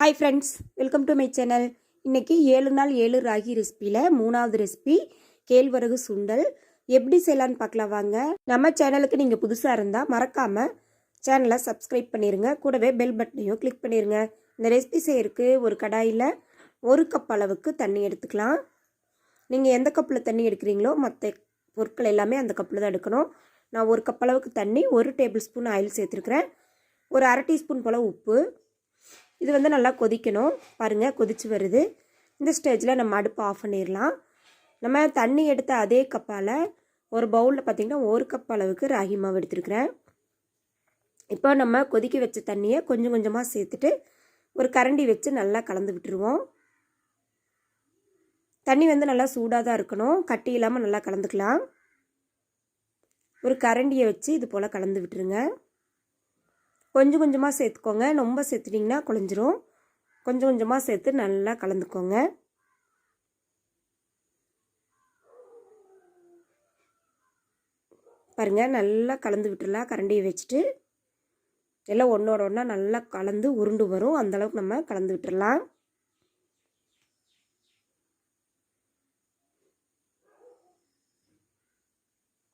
Hi friends, welcome to my channel. இன்றைக்கி 7 நாள் 7 ராகி ரெசிப்பியில் 3வது ரெசிபி கேழ்வரகு சுண்டல் எப்படி செய்யலான்னு பார்க்கலாம் வாங்க. நம்ம சேனலுக்கு நீங்கள் புதுசாக இருந்தால் மறக்காமல் சேனலை சப்ஸ்கிரைப் பண்ணிடுங்க. கூடவே பெல் பட்டனையும் கிளிக் பண்ணிடுங்க. இந்த ரெசிபி செய்யறதுக்கு ஒரு கடாயில் 1 கப் அளவுக்கு தண்ணி எடுத்துக்கலாம். நீங்கள் எந்த கப்பில் தண்ணி எடுக்கிறீங்களோ மற்ற பொருட்கள் எல்லாமே அந்த கப்பில் தான் எடுக்கணும். நான் 1 கப் அளவுக்கு தண்ணி, 1 டேபிள் ஸ்பூன் ஆயில் சேர்த்துருக்குறேன், ஒரு அரை டீஸ்பூன் போல் உப்பு. இது வந்து நல்லா கொதிக்கணும். பாருங்கள், கொதிச்சு வருது. இந்த ஸ்டேஜில் நம்ம அடுப்பு ஆஃப் பண்ணிடலாம். நம்ம தண்ணி எடுத்த அதே கப்பால் ஒரு பவுலில் பார்த்திங்கன்னா 1 கப் அளவுக்கு ராகி மாவு எடுத்துருக்குறேன். இப்போ நம்ம கொதிக்க வச்ச தண்ணியை கொஞ்சம் கொஞ்சமாக சேர்த்துட்டு ஒரு கரண்டி வச்சு நல்லா கலந்து விட்டுருவோம். தண்ணி வந்து நல்லா சூடாக தான் இருக்கணும், கட்டி இல்லாமல் நல்லா கலந்துக்கலாம். ஒரு கரண்டியை வச்சு இது போல் கலந்து விட்டுருங்க. கொஞ்சம் கொஞ்சமாக சேர்த்துக்கோங்க, ரொம்ப சேர்த்துட்டிங்கன்னா குழஞ்சிரும். கொஞ்சம் கொஞ்சமாக சேர்த்து நல்லா கலந்துக்கோங்க. பாருங்கள், நல்லா கலந்து விட்டுடலாம். கரண்டியை வச்சுட்டு எல்லாம் ஒன்றோட ஒன்றா நல்லா கலந்து உருண்டு வரும். அந்தளவுக்கு நம்ம கலந்து விட்டுடலாம்.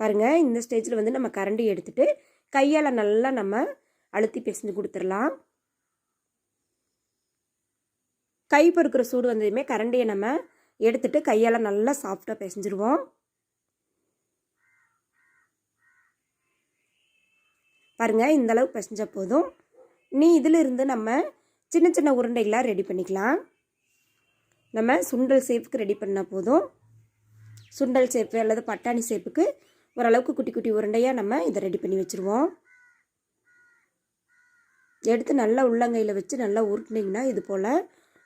பாருங்கள், இந்த ஸ்டேஜில் வந்து நம்ம கரண்டி எடுத்துகிட்டு கையால் நல்லா நம்ம அழுத்தி பிசைஞ்சு கொடுத்துடலாம். கை பொறுக்கிற சூடு வந்ததுமே கரண்டியை நம்ம எடுத்துட்டு கையால் நல்லா சாஃப்டாக பிசைஞ்சிருவோம். பாருங்கள், இந்தளவு பிசைஞ்ச போதும். இதில் இருந்து நம்ம சின்ன சின்ன உருண்டைகளாக ரெடி பண்ணிக்கலாம். நம்ம சுண்டல் சேப்புக்கு ரெடி பண்ணால் போதும். சுண்டல் சேப்பு அல்லது பட்டாணி சேப்புக்கு ஓரளவுக்கு குட்டி குட்டி உருண்டையாக நம்ம இதை ரெடி பண்ணி வச்சுருவோம். எடுத்து நல்லா உள்ளங்கையில் வச்சு நல்லா உருட்டினீங்கன்னா இது போல்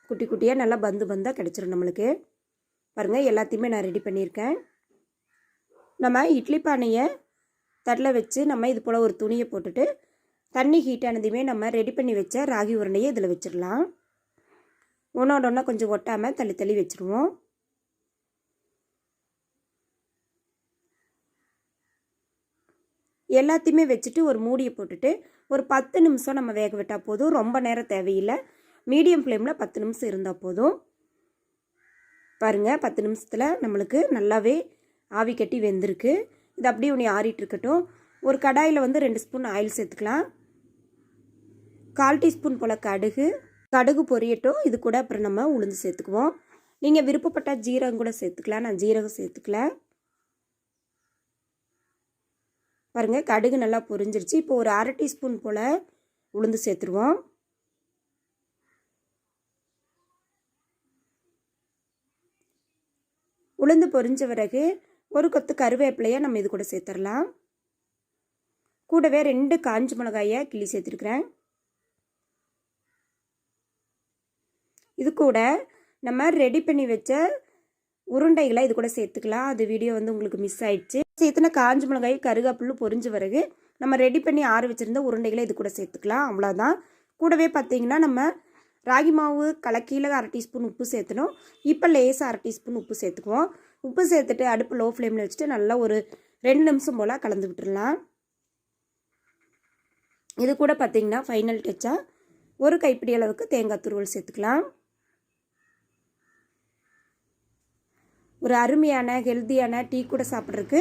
குட்டி குட்டியாக நல்லா பந்து பந்தாக கிடச்சிரும் நம்மளுக்கு. பாருங்கள், எல்லாத்தையுமே நான் ரெடி பண்ணியிருக்கேன். நம்ம இட்லி பானையை தட்டில் வச்சு நம்ம இது போல் ஒரு துணியை போட்டுட்டு தண்ணி ஹீட் ஆனதுமே நம்ம ரெடி பண்ணி வச்ச ராகி உருண்டையை இதில் வச்சிடலாம். ஒன்றோட ஒன்றா கொஞ்சம் ஒட்டாமல் தள்ளி தள்ளி வச்சுருவோம். எல்லாத்தையுமே வச்சுட்டு ஒரு மூடியை போட்டுட்டு ஒரு 10 நிமிஷம் நம்ம வேக விட்டால் போதும். ரொம்ப நேரம் தேவையில்லை, மீடியம் ஃப்ளேமில் 10 நிமிஷம் இருந்தால் போதும். பாருங்கள், 10 நிமிஷத்தில் நம்மளுக்கு நல்லாவே ஆவி கட்டி வெந்திருக்கு. இது அப்படியே ஒன்று ஆறிட்டு இருக்கட்டும். ஒரு கடாயில் வந்து 2 ஸ்பூன் ஆயில் சேர்த்துக்கலாம். 1/4 டீஸ்பூன் போல் கடுகு பொரியட்டும். இது கூட அப்புறம் நம்ம உளுந்து சேர்த்துக்குவோம். நீங்கள் விருப்பப்பட்ட ஜீரகம் கூட சேர்த்துக்கலாம், நான் ஜீரகம் சேர்த்துக்கல. பாருங்கள், கடுகு நல்லா பொரிஞ்சிருச்சு. இப்போ ஒரு அரை டீஸ்பூன் போல் உளுந்து சேர்த்துருவோம். உளுந்து பொரிஞ்ச பிறகு ஒரு கொத்து கருவேப்பிலையை நம்ம இது கூட சேர்த்துடலாம். கூடவே 2 காஞ்ச மிளகாயை கிள்ளி சேர்த்துருக்குறேன். இது கூட நம்ம ரெடி பண்ணி வச்ச உருண்டைகளை இது கூட சேர்த்துக்கலாம். அது வீடியோ வந்து உங்களுக்கு மிஸ் ஆயிடுச்சு. சேர்த்துனா காஞ்ச மிளகாய் கருகாப்புல்லு பொரிஞ்ச பிறகு நம்ம ரெடி பண்ணி ஆற வச்சுருந்த உருண்டைகளை இது கூட சேர்த்துக்கலாம். அவ்வளோதான். கூடவே பார்த்திங்கன்னா நம்ம ராகி மாவு கலக்கியில் அரை டீஸ்பூன் உப்பு சேர்த்தணும். இப்போ லேசாக அரை டீஸ்பூன் உப்பு சேர்த்துக்குவோம். உப்பு சேர்த்துட்டு அடுப்பு லோ ஃப்ளேமில் வச்சுட்டு நல்லா ஒரு 2 நிமிஷம் போல் கலந்து விட்டுடலாம். இது கூட பார்த்திங்கன்னா ஃபைனல் டச்சாக ஒரு கைப்பிடி அளவுக்கு தேங்காய் துருவல் சேர்த்துக்கலாம். ஒரு அருமையான ஹெல்த்தியான டீ கூட சாப்பிட்றதுக்கு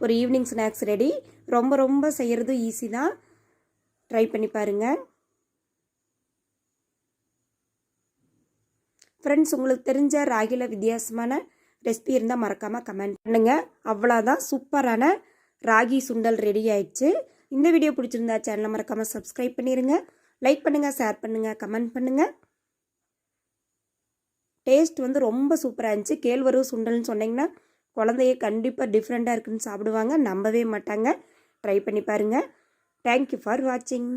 ஒரு ஈவினிங் ஸ்நாக்ஸ் ரெடி. ரொம்ப ரொம்ப செய்கிறது ஈஸி தான், ட்ரை பண்ணி பாருங்கள். ஃப்ரெண்ட்ஸ், உங்களுக்கு தெரிஞ்ச ராகியில் வித்தியாசமான ரெசிபி இருந்தால் மறக்காமல் கமெண்ட் பண்ணுங்கள். அவ்வளோதான், சூப்பரான ராகி சுண்டல் ரெடி ஆயிடுச்சு. இந்த வீடியோ பிடிச்சிருந்தா சேனலை மறக்காமல் சப்ஸ்கிரைப் பண்ணிடுங்க. லைக் பண்ணுங்கள், ஷேர் பண்ணுங்கள், கமெண்ட் பண்ணுங்கள். டேஸ்ட் வந்து ரொம்ப சூப்பராக இருந்துச்சு. கேழ்வரகு சுண்டல்னு சொன்னிங்கன்னா குழந்தைய கண்டிப்பாக டிஃப்ரெண்ட்டாக இருக்குன்னு சாப்பிடுவாங்க, நம்பவே மாட்டாங்க. ட்ரை பண்ணி பாருங்கள். தேங்க்யூ ஃபார் வாட்சிங்.